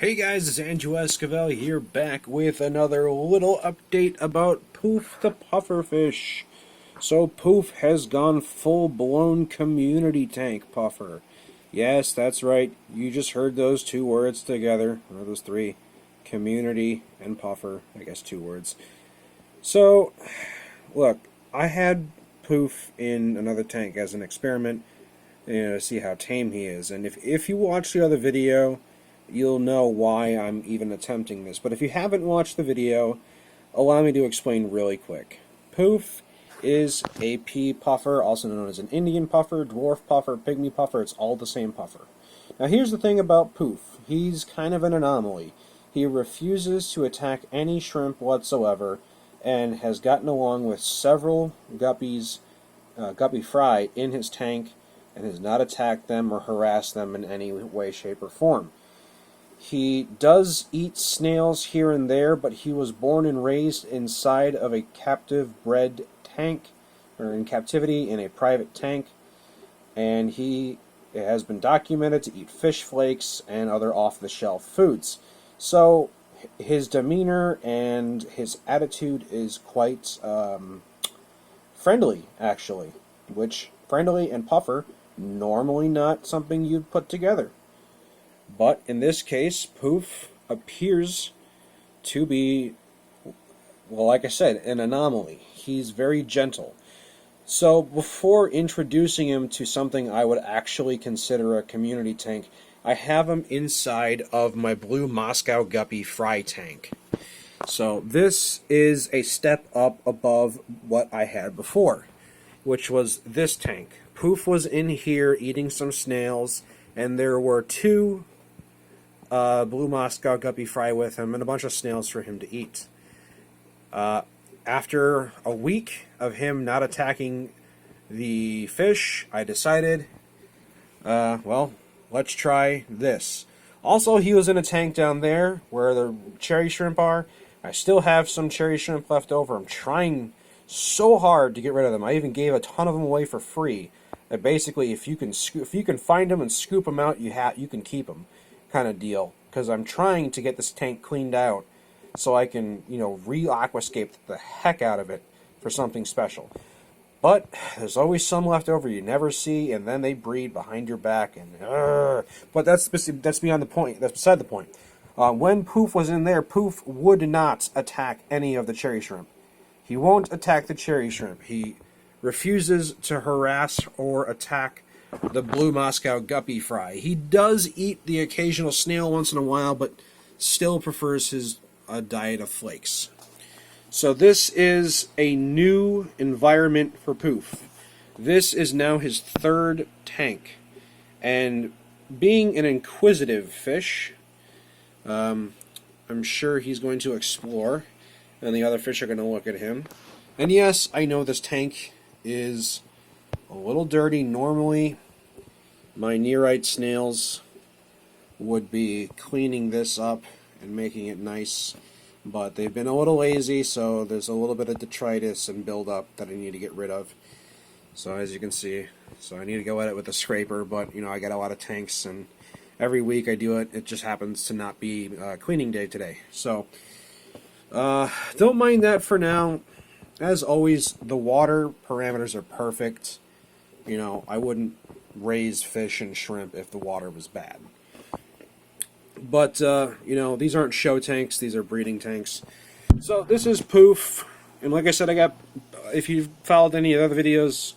Hey guys, it's Andrew Esquivel here, back with another little update about Poof the pufferfish. So Poof has gone full-blown community tank puffer. Yes, that's right, you just heard those two words together, or those three. Community and puffer, I guess 2 words. So, look, I had Poof in another tank as an experiment, to see how tame he is. And if you watch the other video, you'll know why I'm even attempting this. But if you haven't watched the video, allow me to explain really quick. Poof is a pea puffer, also known as an Indian puffer, dwarf puffer, pygmy puffer. It's all the same puffer. Now here's the thing about Poof. He's kind of an anomaly. He refuses to attack any shrimp whatsoever, and has gotten along with several guppies, guppy fry, in his tank, and has not attacked them or harassed them in any way, shape, or form. He does eat snails here and there, but he was born and raised inside of a captive bred tank, or in captivity in a private tank, and he has been documented to eat fish flakes and other off-the-shelf foods. So his demeanor and his attitude is quite friendly, actually, which friendly and puffer, normally not something you'd put together. But in this case, Poof appears to be, well, like I said, an anomaly. He's very gentle. So before introducing him to something I would actually consider a community tank, I have him inside of my blue Moscow guppy fry tank. So this is a step up above what I had before, which was this tank. Poof was in here eating some snails, and there were two blue Moscow guppy fry with him and a bunch of snails for him to eat. After a week of him not attacking the fish, I decided, well, let's try this. Also, he was in a tank down there where the cherry shrimp are. I still have some cherry shrimp left over. I'm trying so hard to get rid of them. I even gave a ton of them away for free. That basically, if you can find them and scoop them out, you can keep them, kind of deal. Because I'm trying to get this tank cleaned out so I can, re-aquascape the heck out of it for something special. But there's always some left over you never see, and then they breed behind your back. But that's beyond the point. That's beside the point. When Poof was in there, Poof would not attack any of the cherry shrimp. He won't attack the cherry shrimp. He refuses to harass or attack the blue Moscow guppy fry. He does eat the occasional snail once in a while, but still prefers his diet of flakes. So this is a new environment for Poof. This is now his third tank. And being an inquisitive fish, I'm sure he's going to explore, and the other fish are going to look at him. And yes, I know this tank is a little dirty. Normally, my nearite snails would be cleaning this up and making it nice, but they've been a little lazy, so there's a little bit of detritus and buildup that I need to get rid of. So as you can see, I need to go at it with a scraper, but I got a lot of tanks, and every week I do it. It just happens to not be cleaning day today. So don't mind that for now. As always, the water parameters are perfect. I wouldn't raise fish and shrimp if the water was bad. But, these aren't show tanks, these are breeding tanks. So this is Poof, and like I said, if you've followed any of the other videos,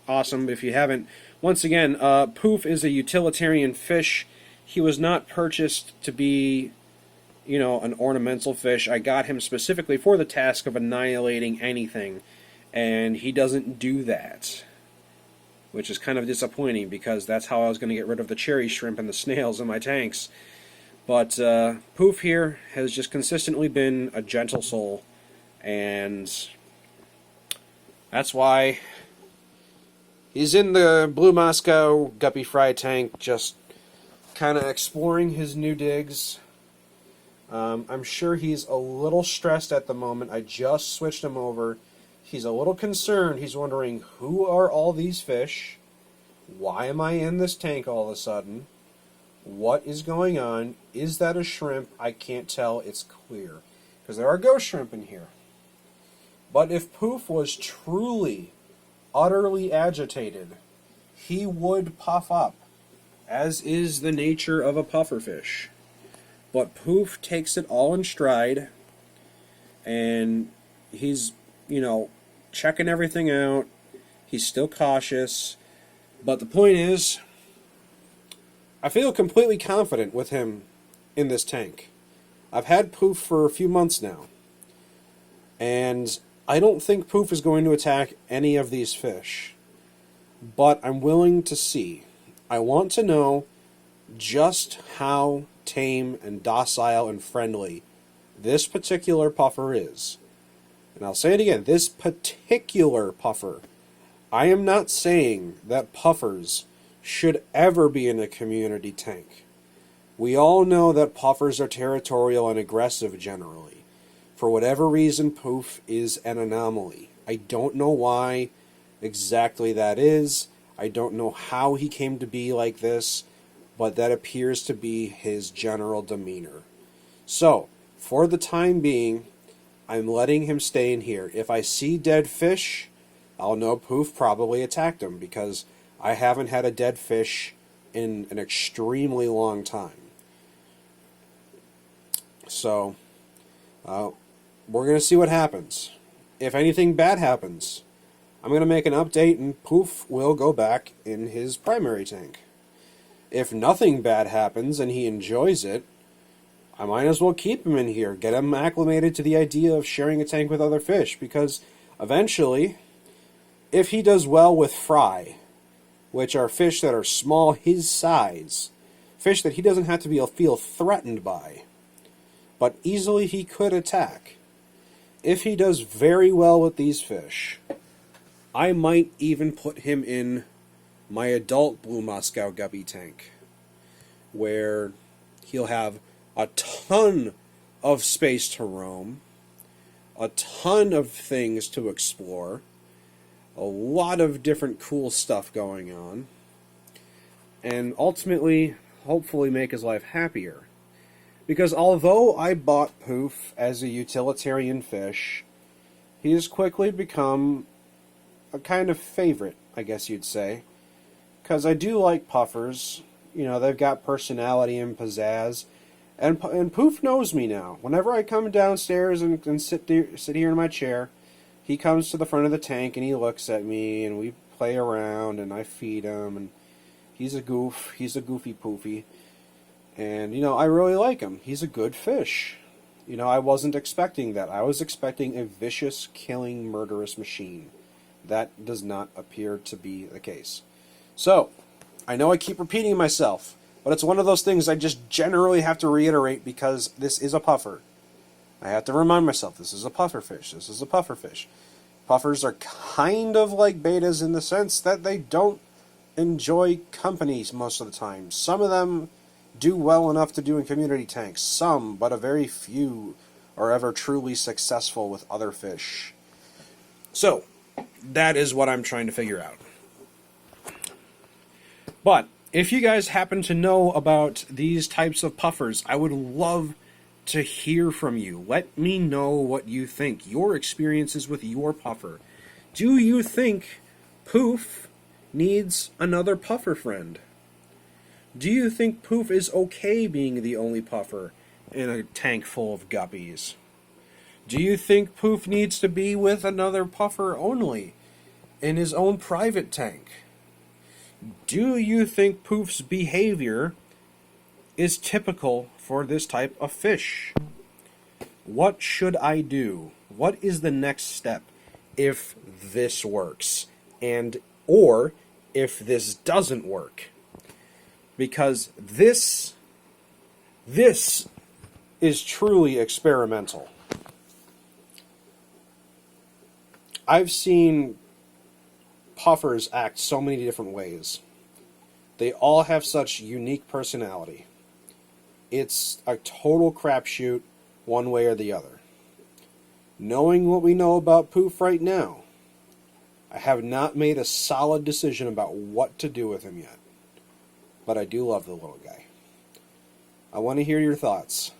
awesome. If you haven't, once again, Poof is a utilitarian fish. He was not purchased to be, an ornamental fish. I got him specifically for the task of annihilating anything, and he doesn't do that, which is kind of disappointing because that's how I was going to get rid of the cherry shrimp and the snails in my tanks. But Poof here has just consistently been a gentle soul, and that's why he's in the blue Moscow guppy fry tank, just kind of exploring his new digs. I'm sure he's a little stressed at the moment. I just switched him over. He's a little concerned. He's wondering, who are all these fish? Why am I in this tank all of a sudden? what is going on. Is that a shrimp? I can't tell. It's clear. Because there are ghost shrimp in here. But if Poof was truly, utterly agitated, he would puff up, as is the nature of a pufferfish. But Poof takes it all in stride, and he's, checking everything out. He's still cautious. But the point is, I feel completely confident with him in this tank. I've had Poof for a few months now, and I don't think Poof is going to attack any of these fish. But I'm willing to see. I want to know just how tame and docile and friendly this particular puffer is. And I'll say it again, this particular puffer. I am not saying that puffers should ever be in a community tank. We all know that puffers are territorial and aggressive generally. For whatever reason, Poof is an anomaly. I don't know why exactly that is. I don't know how he came to be like this, but that appears to be his general demeanor. So, for the time being, I'm letting him stay in here. If I see dead fish, I'll know Poof probably attacked him, because I haven't had a dead fish in an extremely long time. So, we're going to see what happens. If anything bad happens, I'm going to make an update and Poof will go back in his primary tank. If nothing bad happens and he enjoys it, I might as well keep him in here, get him acclimated to the idea of sharing a tank with other fish, because eventually, if he does well with fry, which are fish that are small his size, fish that he doesn't have to feel threatened by, but easily he could attack. If he does very well with these fish, I might even put him in my adult blue Moscow guppy tank, where he'll have a ton of space to roam, a ton of things to explore, a lot of different cool stuff going on, and ultimately, hopefully make his life happier. Because although I bought Poof as a utilitarian fish, he has quickly become a kind of favorite, I guess you'd say. Because I do like puffers. They've got personality and pizzazz. And Poof knows me now. Whenever I come downstairs and sit here in my chair, he comes to the front of the tank and he looks at me and we play around and I feed him. And he's a goof. He's a goofy Poofy. And, I really like him. He's a good fish. I wasn't expecting that. I was expecting a vicious, killing, murderous machine. That does not appear to be the case. So, I know I keep repeating myself, but it's one of those things I just generally have to reiterate because this is a puffer. I have to remind myself, this is a puffer fish. This is a puffer fish. Puffers are kind of like betas in the sense that they don't enjoy company most of the time. Some of them do well enough to do in community tanks. Some, but a very few, are ever truly successful with other fish. So, that is what I'm trying to figure out. But, if you guys happen to know about these types of puffers, I would love to hear from you. Let me know what you think, your experiences with your puffer. Do you think Poof needs another puffer friend? Do you think Poof is okay being the only puffer in a tank full of guppies? Do you think Poof needs to be with another puffer only in his own private tank? Do you think Poof's behavior is typical for this type of fish? What should I do? What is the next step if this works? Or if this doesn't work? Because this is truly experimental. I've seen puffers act so many different ways. They all have such unique personality. It's a total crapshoot one way or the other. Knowing what we know about Poof right now, I have not made a solid decision about what to do with him yet. But I do love the little guy. I want to hear your thoughts.